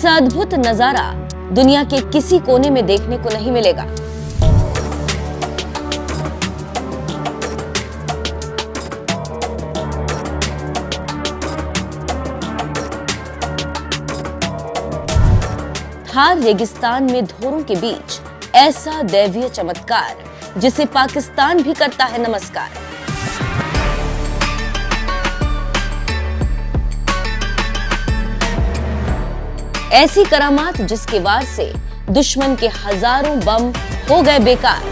ऐसा अद्भुत नजारा दुनिया के किसी कोने में देखने को नहीं मिलेगा। थार रेगिस्तान में धोरों के बीच ऐसा दैवीय चमत्कार जिसे पाकिस्तान भी करता है नमस्कार। ऐसी करामात जिसके वार से दुश्मन के हजारों बम हो गए बेकार।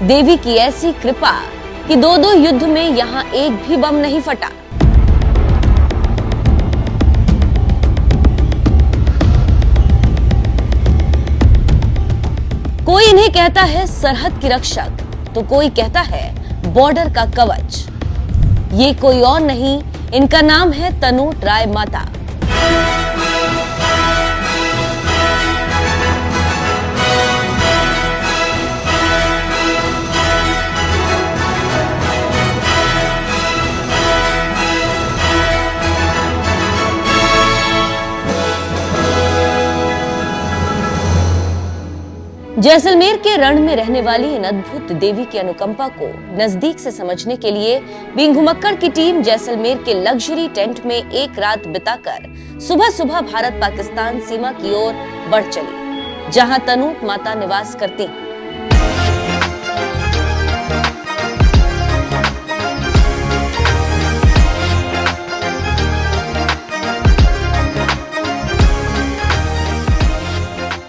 देवी की ऐसी कृपा कि दो युद्ध में यहां एक भी बम नहीं फटा। कोई इन्हें कहता है सरहद की रक्षक, तो कोई कहता है बॉर्डर का कवच। ये कोई और नहीं, इनका नाम है तनोट राय माता। जैसलमेर के रण में रहने वाली इन अद्भुत देवी की अनुकंपा को नजदीक से समझने के लिए बीइंग घुमक्कड़ की टीम जैसलमेर के लग्जरी टेंट में एक रात बिताकर सुबह सुबह भारत पाकिस्तान सीमा की ओर बढ़ चली, जहां तनोट माता निवास करती।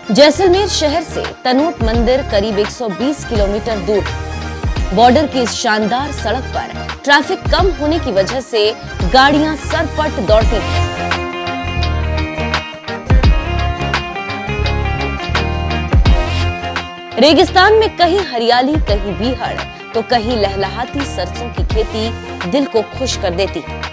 जैसलमेर शहर से तनोट मंदिर करीब 120 किलोमीटर दूर। बॉर्डर की इस शानदार सड़क पर ट्रैफिक कम होने की वजह से गाड़ियां सरपट दौड़ती हैं। रेगिस्तान में कहीं हरियाली, कहीं बीहड़, तो कहीं लहलहाती सरसों की खेती दिल को खुश कर देती है।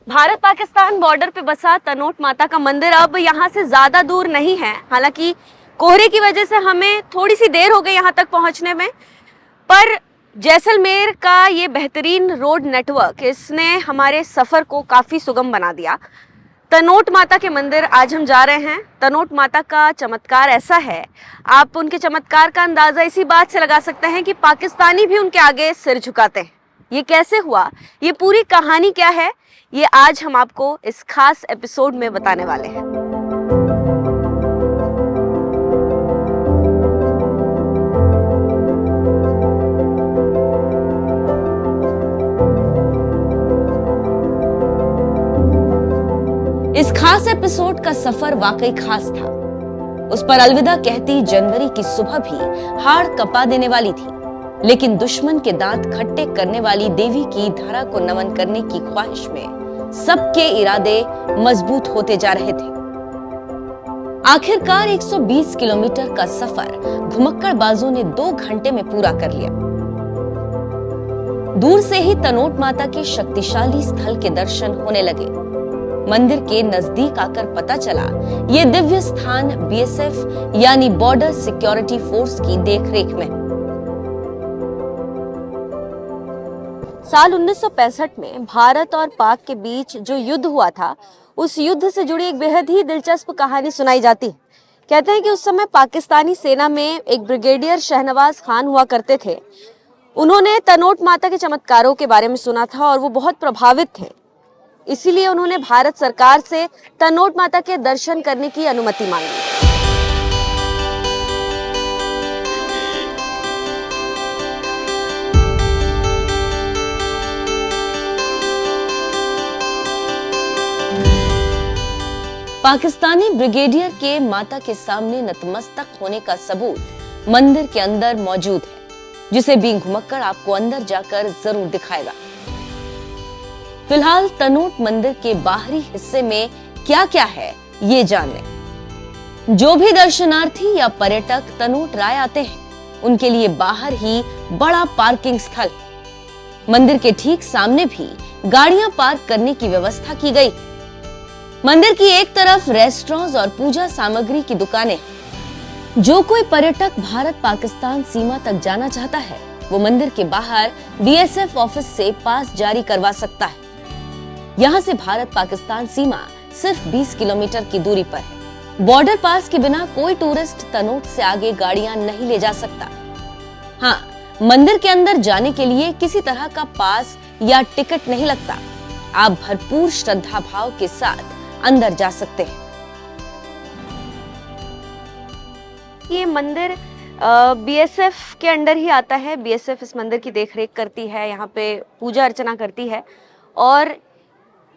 भारत पाकिस्तान बॉर्डर पे बसा तनोट माता का मंदिर अब यहाँ से ज्यादा दूर नहीं है। हालांकि कोहरे की वजह से हमें थोड़ी सी देर हो गई यहाँ तक पहुँचने में, पर जैसलमेर का ये बेहतरीन रोड नेटवर्क इसने हमारे सफर को काफी सुगम बना दिया। तनोट माता के मंदिर आज हम जा रहे हैं। तनोट माता का चमत्कार ऐसा है, आप उनके चमत्कार का अंदाजा इसी बात से लगा सकते हैं कि पाकिस्तानी भी उनके आगे सिर झुकाते हैं। ये कैसे हुआ, ये पूरी कहानी क्या है, ये आज हम आपको इस खास एपिसोड में बताने वाले हैं। इस खास एपिसोड का सफर वाकई खास था। उस पर अलविदा कहती जनवरी की सुबह भी हाड़ कपा देने वाली थी, लेकिन दुश्मन के दांत खट्टे करने वाली देवी की धरा को नमन करने की ख्वाहिश में सबके इरादे मजबूत होते जा रहे थे। आखिरकार 120 किलोमीटर का सफर घुमक्कड़बाजों ने 2 घंटे में पूरा कर लिया। दूर से ही तनोट माता के शक्तिशाली स्थल के दर्शन होने लगे। मंदिर के नजदीक आकर पता चला ये दिव्य स्थान बीएसएफ यानी बॉर्डर सिक्योरिटी फोर्स की देखरेख में। साल 1965 में भारत और पाक के बीच जो युद्ध हुआ था, उस युद्ध से जुड़ी एक बेहद ही दिलचस्प कहानी सुनाई जाती है। कहते हैं कि उस समय पाकिस्तानी सेना में एक ब्रिगेडियर शहनवाज खान हुआ करते थे। उन्होंने तनोट माता के चमत्कारों के बारे में सुना था और वो बहुत प्रभावित थे। इसीलिए उन्होंने भारत सरकार से तनोट माता के दर्शन करने की अनुमति मांगी। पाकिस्तानी ब्रिगेडियर के माता के सामने नतमस्तक होने का सबूत मंदिर के अंदर मौजूद है, जिसे बीइंग घुमक्कड़ आपको अंदर जाकर जरूर दिखाएगा। फिलहाल तनोट मंदिर के बाहरी हिस्से में क्या क्या है ये जान लें। जो भी दर्शनार्थी या पर्यटक तनोट राय आते हैं, उनके लिए बाहर ही बड़ा पार्किंग स्थल। मंदिर के ठीक सामने भी गाड़ियां पार्क करने की व्यवस्था की गई। मंदिर की एक तरफ रेस्टोरेंट्स और पूजा सामग्री की दुकानें, जो कोई पर्यटक भारत पाकिस्तान सीमा तक जाना चाहता है वो मंदिर के बाहर बीएसएफ ऑफिस से पास जारी करवा सकता है। यहाँ से भारत पाकिस्तान सीमा सिर्फ 20 किलोमीटर की दूरी पर है। बॉर्डर पास के बिना कोई टूरिस्ट तनोट से आगे गाड़ियां नहीं ले जा सकता। हाँ, मंदिर के अंदर जाने के लिए किसी तरह का पास या टिकट नहीं लगता। आप भरपूर श्रद्धा भाव के साथ अंदर जा सकते हैं। ये मंदिर बीएसएफ के अंडर ही आता है। बीएसएफ इस मंदिर की देखरेख करती है, यहाँ पे पूजा अर्चना करती है और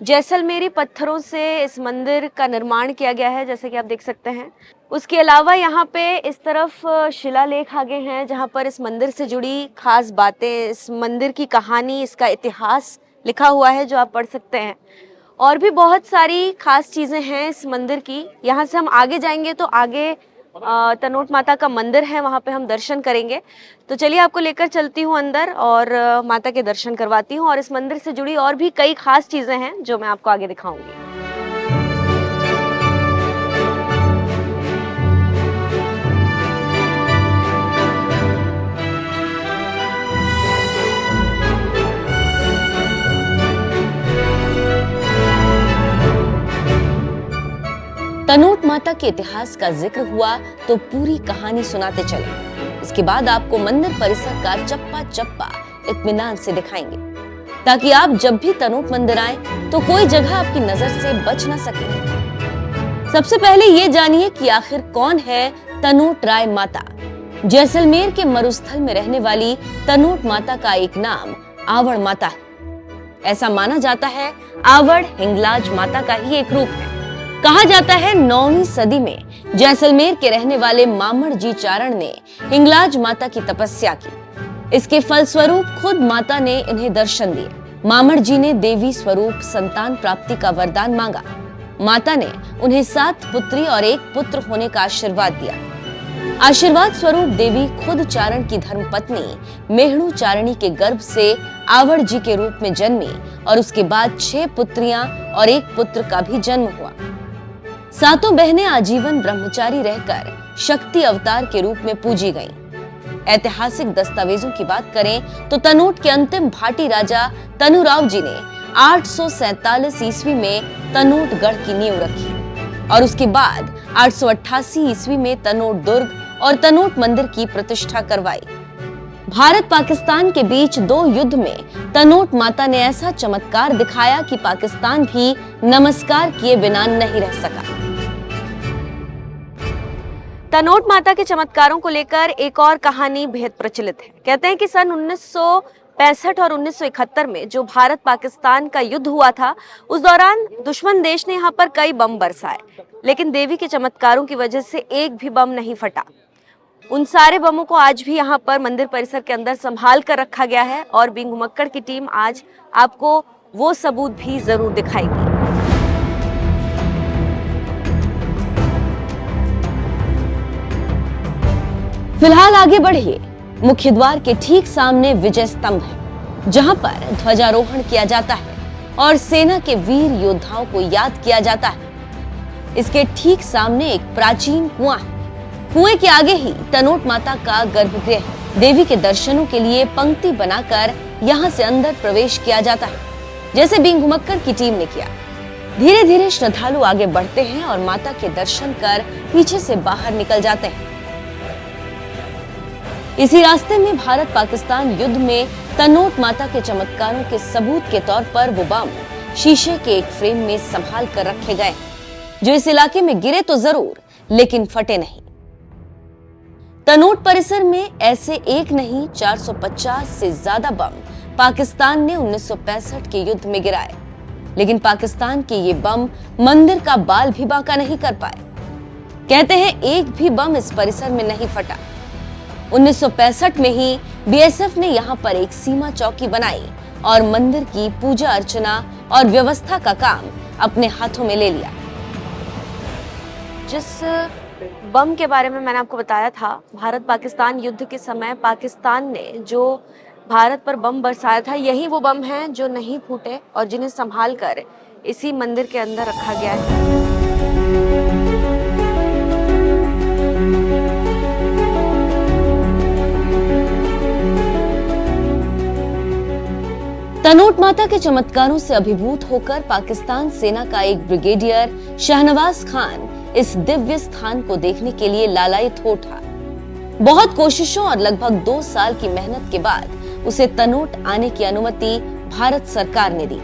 जैसलमेरी पत्थरों से इस मंदिर का निर्माण किया गया है, जैसे कि आप देख सकते हैं। उसके अलावा यहाँ पे इस तरफ शिलालेख आगे हैं जहाँ पर इस मंदिर से जुड़ी खास बातें, इस मंदिर की कहानी, इसका इतिहास लिखा हुआ है जो आप पढ़ सकते हैं। और भी बहुत सारी खास चीज़ें हैं इस मंदिर की। यहाँ से हम आगे जाएंगे तो आगे तनोट माता का मंदिर है, वहाँ पे हम दर्शन करेंगे। तो चलिए आपको लेकर चलती हूँ अंदर और माता के दर्शन करवाती हूँ और इस मंदिर से जुड़ी और भी कई खास चीज़ें हैं जो मैं आपको आगे दिखाऊंगी। तनोट माता के इतिहास का जिक्र हुआ तो पूरी कहानी सुनाते चले। इसके बाद आपको मंदिर परिसर का चप्पा चप्पा इत्मीनान से दिखाएंगे ताकि आप जब भी तनोट मंदिर आए तो कोई जगह आपकी नजर से बच न सके। सबसे पहले ये जानिए कि आखिर कौन है तनोट राय माता। जैसलमेर के मरुस्थल में रहने वाली तनोट माता का एक नाम आवड़ माता है। ऐसा माना जाता है आवड़ हिंगलाज माता का ही एक रूप है। कहा जाता है 9वीं सदी में जैसलमेर के रहने वाले मामड़ जी चारण ने हिंगलाज माता की तपस्या की। इसके फलस्वरूप खुद माता ने इन्हें दर्शन दिए। मामड़ जी ने देवी स्वरूप संतान प्राप्ति का वरदान मांगा। माता ने उन्हें 7 पुत्री और 1 पुत्र होने का आशीर्वाद दिया। आशीर्वाद स्वरूप देवी खुद चारण की धर्मपत्नी मेहणु चारणी के गर्भ से आवड़ जी के रूप में जन्मी और उसके बाद 6 पुत्रियां और 1 पुत्र का भी जन्म हुआ। 7 बहनें आजीवन ब्रह्मचारी रहकर शक्ति अवतार के रूप में पूजी गईं। ऐतिहासिक दस्तावेजों की बात करें तो तनोट के अंतिम भाटी राजा तनुराव जी ने 847 ईस्वी में तनोट गढ़ की नींव रखी और उसके बाद 888 ईस्वी में तनोट दुर्ग और तनोट मंदिर की प्रतिष्ठा करवाई। भारत पाकिस्तान के बीच 2 युद्ध में तनोट माता ने ऐसा चमत्कार दिखाया कि पाकिस्तान भी नमस्कार किए बिना नहीं रह सका। तनोट माता के चमत्कारों को लेकर एक और कहानी बेहद प्रचलित है। कहते हैं कि सन 1965 और 1971 में जो भारत पाकिस्तान का युद्ध हुआ था, उस दौरान दुश्मन देश ने यहाँ पर कई बम बरसाए, लेकिन देवी के चमत्कारों की वजह से एक भी बम नहीं फटा। उन सारे बमों को आज भी यहाँ पर मंदिर परिसर के अंदर संभाल कर रखा गया है और बिंग घुमक्कड़ की टीम आज आपको वो सबूत भी जरूर दिखाएगी। फिलहाल आगे बढ़िए। मुख्य द्वार के ठीक सामने विजय स्तंभ है जहां पर ध्वजारोहण किया जाता है और सेना के वीर योद्धाओं को याद किया जाता है। इसके ठीक सामने एक प्राचीन कुआं है। कुएं के आगे ही तनोट माता का गर्भगृह है। देवी के दर्शनों के लिए पंक्ति बनाकर यहां से अंदर प्रवेश किया जाता है, जैसे बिंग घुमक्कड़ की टीम ने किया। धीरे धीरे श्रद्धालु आगे बढ़ते हैं और माता के दर्शन कर पीछे से बाहर निकल जाते हैं। इसी रास्ते में भारत पाकिस्तान युद्ध में तनोट माता के चमत्कारों के सबूत के तौर पर वो बम शीशे के एक फ्रेम में संभाल कर रखे गए, जो इस इलाके में गिरे तो जरूर लेकिन फटे नहीं। तनोट परिसर में ऐसे एक नहीं 450 से ज्यादा बम पाकिस्तान ने 1965 के युद्ध में गिराए, लेकिन पाकिस्तान के ये बम मंदिर का बाल भी बांका नहीं कर पाए। कहते हैं एक भी बम इस परिसर में नहीं फटा। 1965 में ही बीएसएफ ने यहाँ पर एक सीमा चौकी बनाई और मंदिर की पूजा अर्चना और व्यवस्था का काम अपने हाथों में ले लिया। जिस बम के बारे में मैंने आपको बताया था, भारत पाकिस्तान युद्ध के समय पाकिस्तान ने जो भारत पर बम बरसाया था, यही वो बम हैं जो नहीं फूटे और जिन्हें संभाल कर इसी मंदिर के अंदर रखा गया है। तनोट माता के चमत्कारों से अभिभूत होकर पाकिस्तान सेना का एक ब्रिगेडियर शहनवाज खान इस दिव्य स्थान को देखने के लिए लालायित हो उठा। बहुत कोशिशों और लगभग 2 साल की मेहनत के बाद उसे तनोट आने की अनुमति भारत सरकार ने दी।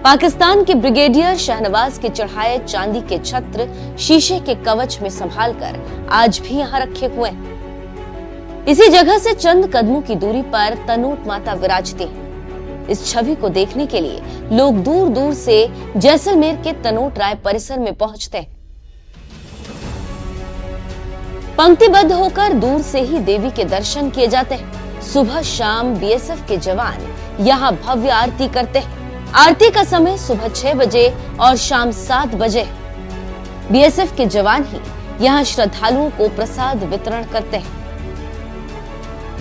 पाकिस्तान के ब्रिगेडियर शहनवाज के चढ़ाए चांदी के छत्र शीशे के कवच में संभालकर आज भी यहाँ रखे हुए हैं। इसी जगह से चंद कदमों की दूरी पर तनोट माता विराजती हैं। इस छवि को देखने के लिए लोग दूर दूर से जैसलमेर के तनोट राय परिसर में पहुंचते हैं। पंक्तिबद्ध होकर दूर से ही देवी के दर्शन किए जाते हैं। सुबह शाम बीएसएफ के जवान यहाँ भव्य आरती करते हैं। आरती का समय सुबह 6 बजे और शाम 7 बजे। बीएसएफ के जवान ही यहाँ श्रद्धालुओं को प्रसाद वितरण करते हैं।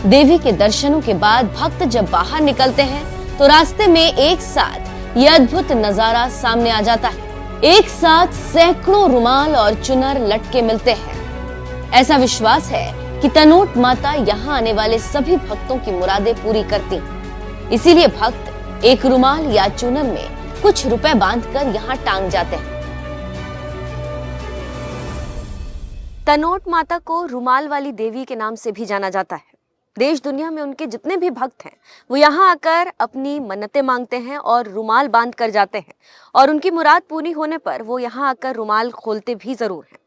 देवी के दर्शनों के बाद भक्त जब बाहर निकलते हैं तो रास्ते में एक साथ यह अद्भुत नजारा सामने आ जाता है। एक साथ सैकड़ों रुमाल और चुनर लटके मिलते हैं। ऐसा विश्वास है कि तनोट माता यहाँ आने वाले सभी भक्तों की मुरादें पूरी करती। इसीलिए भक्त एक रुमाल या चुनर में कुछ रुपए बांधकर यहाँ टांग जाते हैं। तनोट माता को रुमाल वाली देवी के नाम से भी जाना जाता है। देश दुनिया में उनके जितने भी भक्त हैं वो यहाँ आकर अपनी मन्नतें मांगते हैं और रुमाल बांध कर जाते हैं, और उनकी मुराद पूरी होने पर वो यहाँ आकर रुमाल खोलते भी जरूर हैं।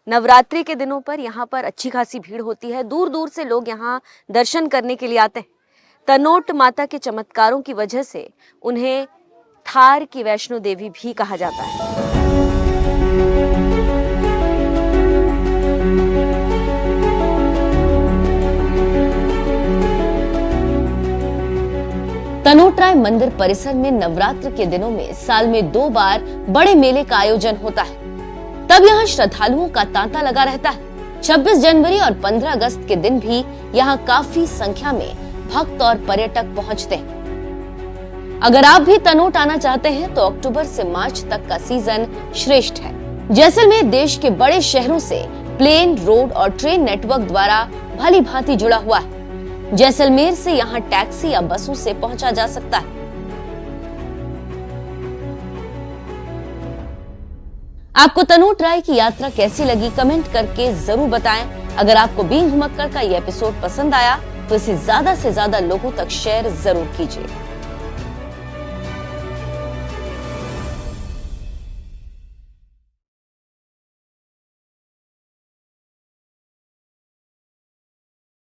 नवरात्रि के दिनों पर यहाँ पर अच्छी खासी भीड़ होती है। दूर दूर से लोग यहाँ दर्शन करने के लिए आते हैं। तनोट माता के चमत्कारों की वजह से उन्हें थार की वैष्णो देवी भी कहा जाता है। तनोट राय मंदिर परिसर में नवरात्र के दिनों में साल में 2 बार बड़े मेले का आयोजन होता है। तब यहाँ श्रद्धालुओं का तांता लगा रहता है। 26 जनवरी और 15 अगस्त के दिन भी यहाँ काफी संख्या में भक्त और पर्यटक पहुँचते हैं। अगर आप भी तनोट आना चाहते हैं तो अक्टूबर से मार्च तक का सीजन श्रेष्ठ है। जैसलमेर देश के बड़े शहरों से प्लेन, रोड और ट्रेन नेटवर्क द्वारा भली भांति जुड़ा हुआ है। जैसलमेर से यहाँ टैक्सी या बसों से पहुंचा जा सकता है। आपको तनोट राय की यात्रा कैसी लगी कमेंट करके जरूर बताएं। अगर आपको बीइंग घुमक्कड़ का ये एपिसोड पसंद आया तो इसे ज्यादा से ज्यादा लोगों तक शेयर जरूर कीजिए।